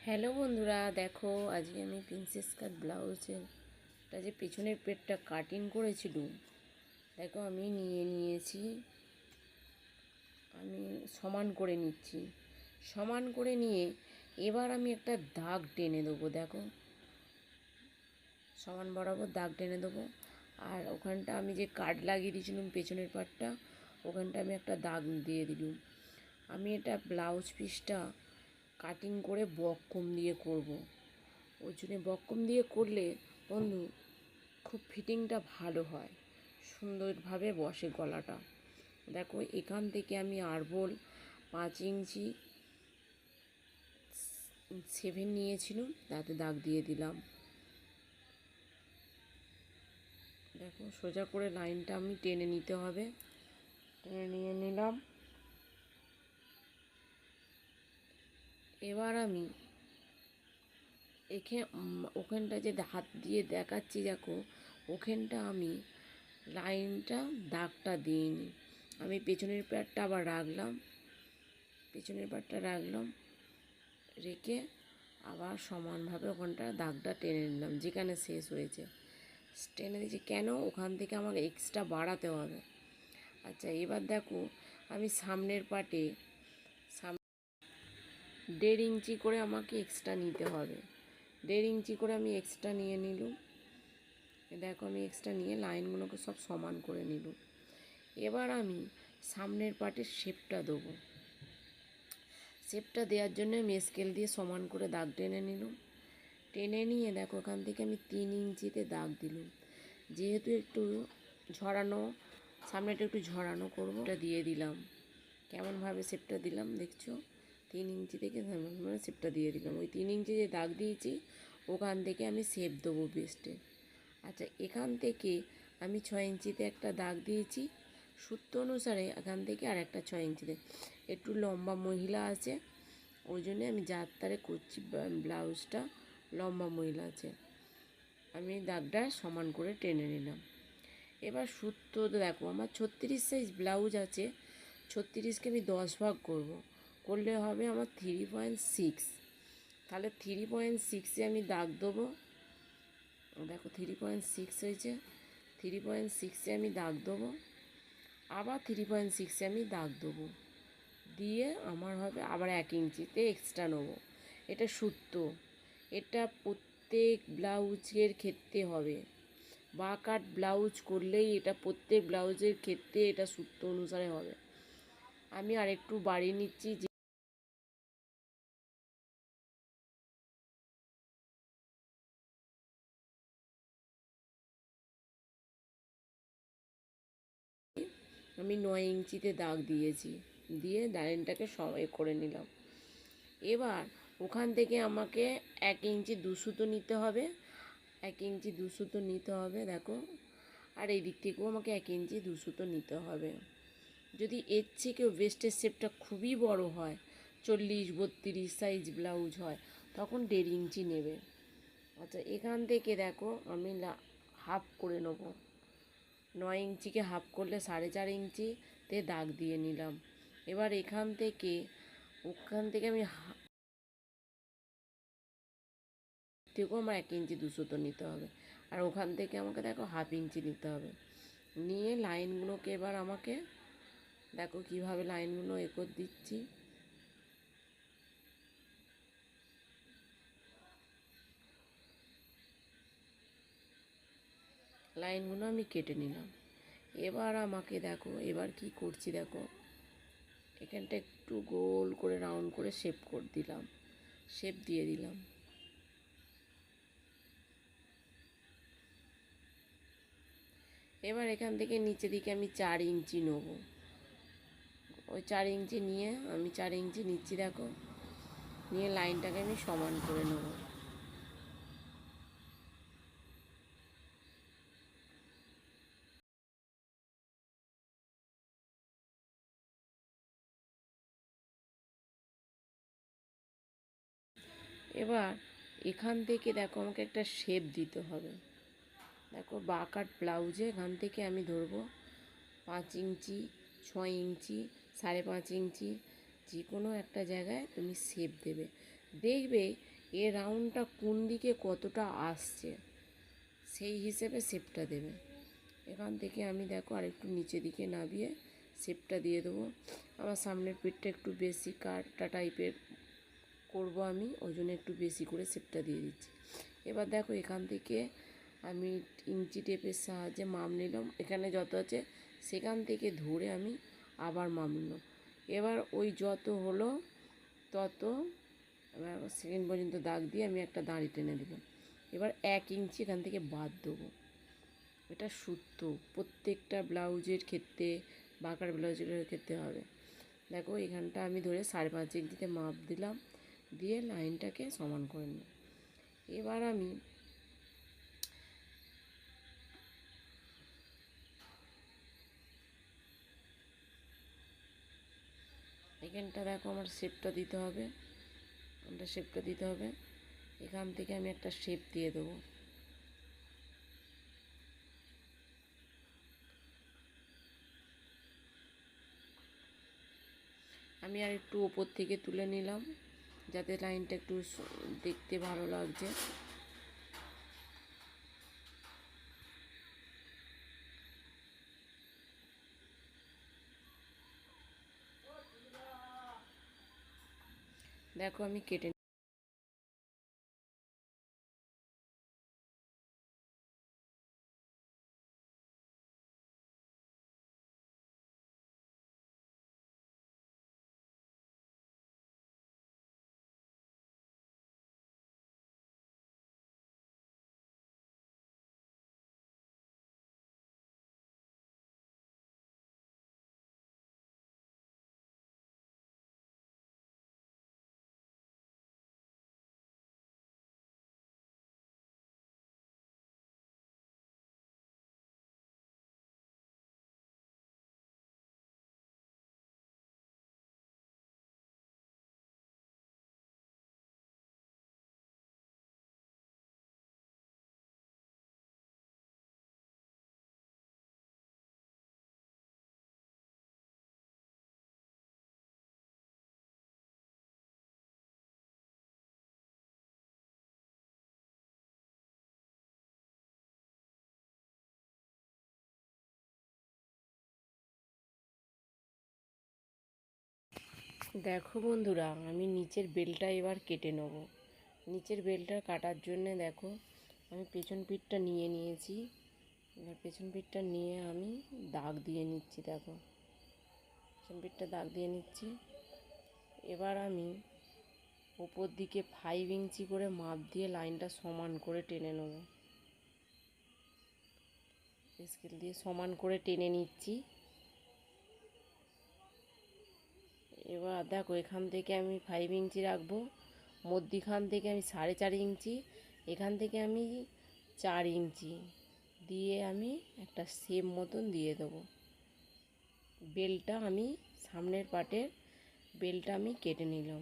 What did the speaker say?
Hello বন্ধুরা, দেখো আজকে আমি প্রিন্সেস কাট ব্লাউজের যে পেছনের পেটটা কাটিং করেছিলাম, দেখো আমি নিয়েছি। আমি সমান করে নিচ্ছি। সমান করে নিয়ে এবার আমি একটা দাগ টেনে দেবো। দেখো, সমান বরাবর দাগ টেনে দেবো। আর ওখানটা আমি যে কাট লাগিয়ে দিয়েছিলাম পেছনের পাটটা, ওখানটা আমি একটা দাগ দিয়ে দিলাম। আমি এটা ব্লাউজ পিসটা কাটিং করে বক্রম দিয়ে করব। ওই জন্যে বক্রম দিয়ে করলে বন্ধু খুব ফিটিংটা ভালো হয়, সুন্দরভাবে বসে গলাটা। দেখো, এখান থেকে আমি আরবোল 5 ইঞ্চি 7 নিয়েছিলাম, তাতে দাগ দিয়ে দিলাম। দেখো, সোজা করে লাইনটা আমি টেনে নিতে হবে। টেনে নিয়ে নিলাম। এবার আমি ওখানটা যে হাত দিয়ে দেখাচ্ছি, দেখো ওখানটা আমি লাইনটা দাগটা দিইনি। আমি পেছনের পাটটা আবার রাখলাম, রেখে আবার সমানভাবে ওখানটা দাগটা টেনে নিলাম যেখানে শেষ হয়েছে। টেনে দিয়েছি কেন, ওখান থেকে আমাকে এক্সট্রা বাড়াতে হবে। আচ্ছা, এবার দেখো আমি সামনের পাটে 1.5 ইঞ্চি করে আমাকে এক্সট্রা নিতে হবে। 1.5 ইঞ্চি করে আমি এক্সট্রা নিয়ে নিলাম। দেখো, আমি এক্সট্রা নিয়ে লাইনগুলোকে সব সমান করে নিলাম। এবার আমি সামনের পাটের শেপটা দেবো। শেপটা দেওয়ার জন্য আমি স্কেল দিয়ে সমান করে দাগ টেনে নিলাম। টেনে নিয়ে দেখো, ওখান থেকে আমি 3 ইঞ্চিতে দাগ দিলাম। যেহেতু একটু ঝরানো, সামনেটা একটু ঝরানো করবো, এটা দিয়ে দিলাম। কেমনভাবে শেপটা দিলাম দেখছো, 3 ইঞ্চি থেকে শেপটা দিয়ে দিলাম। ওই 3 ইঞ্চি যে দাগ দিয়েছি ওখান থেকে আমি শেপ দেবো বেস্টে। আচ্ছা, এখান থেকে আমি 6 ইঞ্চিতে একটা দাগ দিয়েছি, সূত্র অনুসারে এখান থেকে আর একটা 6 ইঞ্চিতে। একটু লম্বা মহিলা আছে, ওই জন্যে আমি যার তারে করছি, ব্লাউজটা লম্বা মহিলা আছে। আমি দাগটা সমান করে টেনে নিলাম। এবার সূত্র দেখো, আমার 36 সাইজ ব্লাউজ আছে। 36কে আমি 10 ভাগ করলে হবে আমার 3.6। তাহলে 3.6-এ আমি দাগ দেবো। দেখো, 3.6 হয়েছে। 3.6-এ আমি দাগ দেবো, আবার 3.6-এ আমি দাগ দেবো, দিয়ে আমার হবে আবার 1 ইঞ্চিতে এক্সট্রা নেবো। এটা সূত্র, এটা প্রত্যেক ব্লাউজের ক্ষেত্রে হবে। বা কাট ব্লাউজ করলেই এটা প্রত্যেক ব্লাউজের ক্ষেত্রে এটা সূত্র অনুসারে হবে। আমি আর একটু বাড়িয়ে নিচ্ছি, যে আমি 9 ইঞ্চিতে দাগ দিয়েছি, দিয়ে লাইনটাকে সব করে নিলাম। এবার ওখান থেকে আমাকে 1 ইঞ্চি 2 সুতো নিতে হবে। 1 ইঞ্চি 2 সুতো নিতে হবে, দেখো। আর এই দিক থেকেও আমাকে 1 ইঞ্চি 2 সুতো নিতে হবে। যদি এর থেকেও ভেস্টের শেপটা খুবই বড় হয়, 40-32 সাইজ ব্লাউজ হয়, তখন 1.5 ইঞ্চি নেবে। আচ্ছা, এখান থেকে দেখো আমি হাফ করে নেবো। 9 ইঞ্চিকে হাফ করলে 4.5 ইঞ্চিতে দাগ দিয়ে নিলাম। এবার ওখান থেকে আমি থেকেও আমার 1 ইঞ্চি 2 সুতো নিতে হবে। আর ওখান থেকে আমাকে দেখো 1/2 ইঞ্চি নিতে হবে। নিয়ে লাইনগুলোকে এবার আমাকে দেখো কিভাবে লাইনগুলো করে দিচ্ছি। লাইনগুলো আমি কেটে নিলাম। এবার আমাকে দেখো, এবার কি করছি দেখো, এখানটা একটু গোল করে রাউন্ড করে শেপ দিয়ে দিলাম। এবার এখান থেকে নিচে দিকে আমি 4 ইঞ্চি নেব। ওই 4 ইঞ্চি নিয়ে আমি 4 ইঞ্চি নিচ্ছি, দেখো। নিয়ে লাইনটাকে আমি সমান করে নেব। এবার এখান থেকে দেখো আমাকে একটা শেপ দিতে হবে। দেখো, বাকাট ব্লাউজে এখান থেকে আমি ধরবো 5 ইঞ্চি, 6 ইঞ্চি, 5.5 ইঞ্চি, যে কোনো একটা জায়গায় তুমি শেপ দেবে। দেখবে এ রাউন্ডটা কোন দিকে কতটা আসছে, সেই হিসেবে শেপটা দেবে। এখান থেকে আমি দেখো আরেকটু নিচের দিকে নামিয়ে শেপটা দিয়ে দেবো। আমার সামনের পিঠটা একটু বেশি কাটা টাইপের করব আমি, ওই জন্য একটু বেশি করে শেপটা দিয়ে দিচ্ছি। এবার দেখো এখান থেকে আমি ইঞ্চি টেপের সাহায্যে মাপ নিলাম, এখানে যত আছে সেখান থেকে ধরে আমি আবার মাপ নিলাম। এবার ওই যত হলো তত এবার সেকেন্ড পর্যন্ত দাগ দিয়ে আমি একটা দাঁড়ি টেনে দিলাম। এবার 1 ইঞ্চি এখান থেকে বাদ দেবো। এটা সূত্র প্রত্যেকটা ব্লাউজের ক্ষেত্রে, বাঁকার ব্লাউজের ক্ষেত্রে হবে। দেখো এখানটা আমি ধরে 5.5 ইঞ্চিতে মাপ দিলাম, দিয়ে লাইনটাকে সমান করে নিই। এবার আমি এখানটা দেখো আমার শেপটা দিতে হবে, এখান থেকে আমি একটা শেপ দিয়ে দেবো। আমি আর একটু ওপর থেকে তুলে নিলাম যাতে লাইনটা একটু দেখতে ভালো লাগছে। দেখো আমি কেটে দেখো বন্ধুরা, আমি নিচের বেলটা এবার কেটে নেব। নিচের বেলটা কাটার জন্যে দেখো আমি পেছন পিঠটা নিয়ে নিয়েছি। এবার পেছন পিঠটা নিয়ে আমি দাগ দিয়ে নিচ্ছি। দেখো পেছন পিঠটা দাগ দিয়ে নিচ্ছি। এবার আমি ওপর দিকে 5 ইঞ্চি করে মাপ দিয়ে লাইনটা সমান করে টেনে নেব। স্কেল দিয়ে সমান করে টেনে নিচ্ছি। এবার দেখো এখান থেকে আমি 5 ইঞ্চি রাখবো, মধ্যিখান থেকে আমি 4.5 ইঞ্চি, এখান থেকে আমি 4 ইঞ্চি দিয়ে আমি একটা শেপ মতন দিয়ে দেবো। বেলটা আমি সামনের পাটের বেলটা আমি কেটে নিলাম।